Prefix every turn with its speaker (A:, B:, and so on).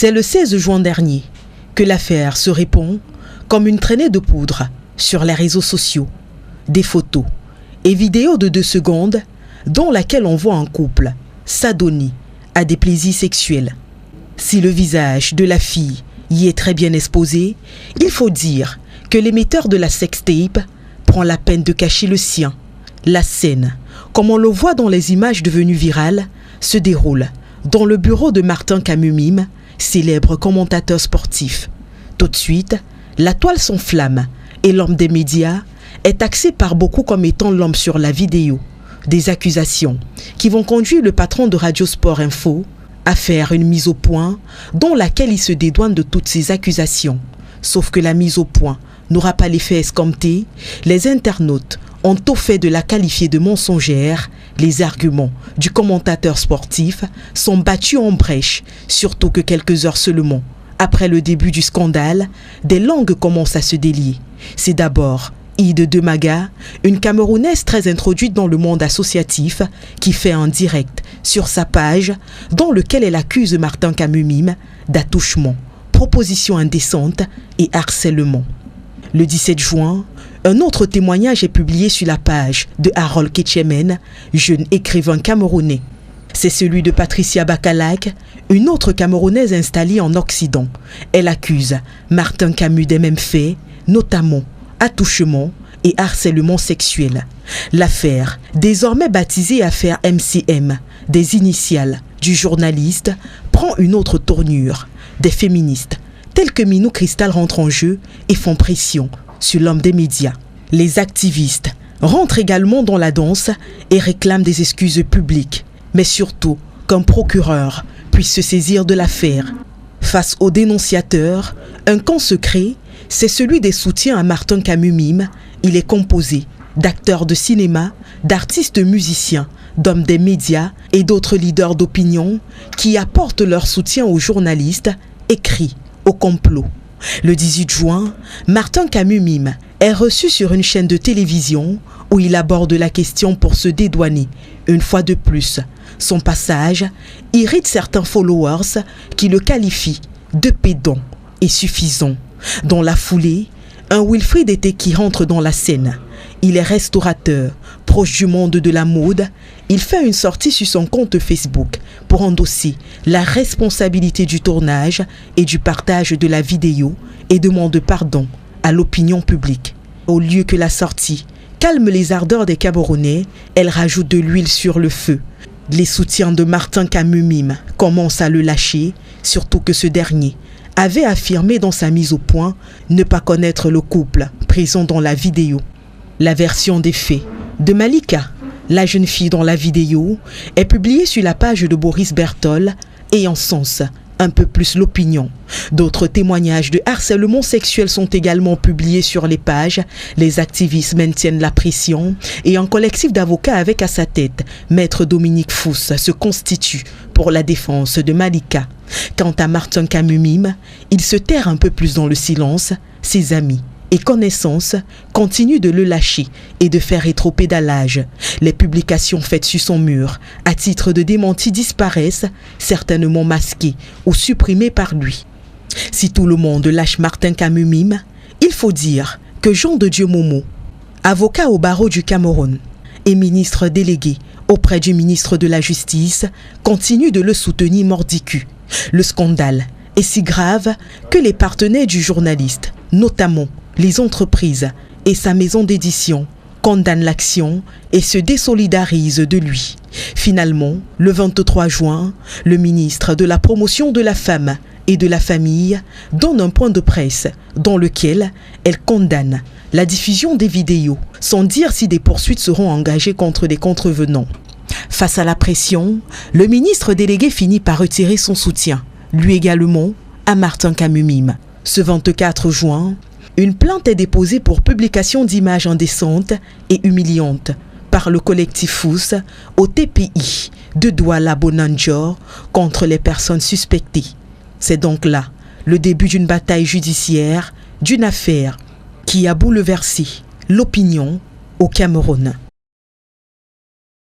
A: C'est le 16 juin dernier que l'affaire se répand comme une traînée de poudre sur les réseaux sociaux. Des photos et vidéos de 2 secondes dans laquelle on voit un couple s'adonner à des plaisirs sexuels. Si le visage de la fille y est très bien exposé, il faut dire que l'émetteur de la sextape prend la peine de cacher le sien. La scène, comme on le voit dans les images devenues virales, se déroule dans le bureau de Martin Camus-Mime, célèbre commentateur sportif. Tout de suite, la toile s'enflamme et l'homme des médias est taxé par beaucoup comme étant l'homme sur la vidéo. Des accusations qui vont conduire le patron de Radio Sport Info à faire une mise au point dans laquelle il se dédouane de toutes ces accusations. Sauf que la mise au point n'aura pas l'effet escompté. Les internautes ont au fait de la qualifier de mensongère. Les arguments du commentateur sportif sont battus en brèche, surtout que quelques heures seulement après le début du scandale, des langues commencent à se délier. C'est d'abord Ide Demaga, une Camerounaise très introduite dans le monde associatif, qui fait un direct sur sa page dans lequel elle accuse Martin Camus-Mime d'attouchement, proposition indécente et harcèlement. Le 17 juin, un autre témoignage est publié sur la page de Harold Ketchemen, jeune écrivain camerounais. C'est celui de Patricia Bakalak, une autre Camerounaise installée en Occident. Elle accuse Martin Camus des mêmes faits, notamment attouchement et harcèlement sexuel. L'affaire, désormais baptisée affaire MCM, des initiales du journaliste, prend une autre tournure. Des féministes, telles que Minou Cristal, rentrent en jeu et font pression sur l'homme des médias. Les activistes rentrent également dans la danse et réclament des excuses publiques, mais surtout qu'un procureur puisse se saisir de l'affaire. Face aux dénonciateurs, un camp secret, c'est celui des soutiens à Martin Camus-Mime. Il est composé d'acteurs de cinéma, d'artistes musiciens, d'hommes des médias et d'autres leaders d'opinion qui apportent leur soutien aux journalistes et crient au complot. Le 18 juin, Martin Camus-Mime est reçu sur une chaîne de télévision où il aborde la question pour se dédouaner. Une fois de plus, son passage irrite certains followers qui le qualifient de pédant et suffisant. Dans la foulée, un Wilfried Ete qui rentre dans la scène. Il est restaurateur, proche du monde de la mode. Il fait une sortie sur son compte Facebook pour endosser la responsabilité du tournage et du partage de la vidéo et demande pardon à l'opinion publique. Au lieu que la sortie calme les ardeurs des Camerounais, elle rajoute de l'huile sur le feu. Les soutiens de Martin Camus-Mime commencent à le lâcher, surtout que ce dernier avait affirmé dans sa mise au point ne pas connaître le couple présent dans la vidéo. La version des faits de Malika, la jeune fille dans la vidéo, est publiée sur la page de Boris Bertol et encense un peu plus l'opinion. D'autres témoignages de harcèlement sexuel sont également publiés sur les pages. Les activistes maintiennent la pression et un collectif d'avocats avec à sa tête Maître Dominique Fousse se constitue pour la défense de Malika. Quant à Martin Camus-Mime, il se terre un peu plus dans le silence. Ses amis et connaissances continuent de le lâcher et de faire rétropédalage. Les publications faites sur son mur à titre de démenti disparaissent, certainement masquées ou supprimées par lui. Si tout le monde lâche Martin Camus-Mime, il faut dire que Jean de Dieu Momo, avocat au barreau du Cameroun et ministre délégué auprès du ministre de la Justice, continue de le soutenir mordicus. Le scandale est si grave que les partenaires du journaliste, notamment les entreprises et sa maison d'édition, condamnent l'action et se désolidarisent de lui. Finalement, le 23 juin, le ministre de la Promotion de la Femme et de la Famille donne un point de presse dans lequel elle condamne la diffusion des vidéos, sans dire si des poursuites seront engagées contre des contrevenants. Face à la pression, le ministre délégué finit par retirer son soutien, lui également, à Martin Camus-Mime. Ce 24 juin, une plainte est déposée pour publication d'images indécentes et humiliantes par le collectif Fousse au TPI de Douala Bonanjor contre les personnes suspectées. C'est donc là le début d'une bataille judiciaire, d'une affaire qui a bouleversé l'opinion au Cameroun.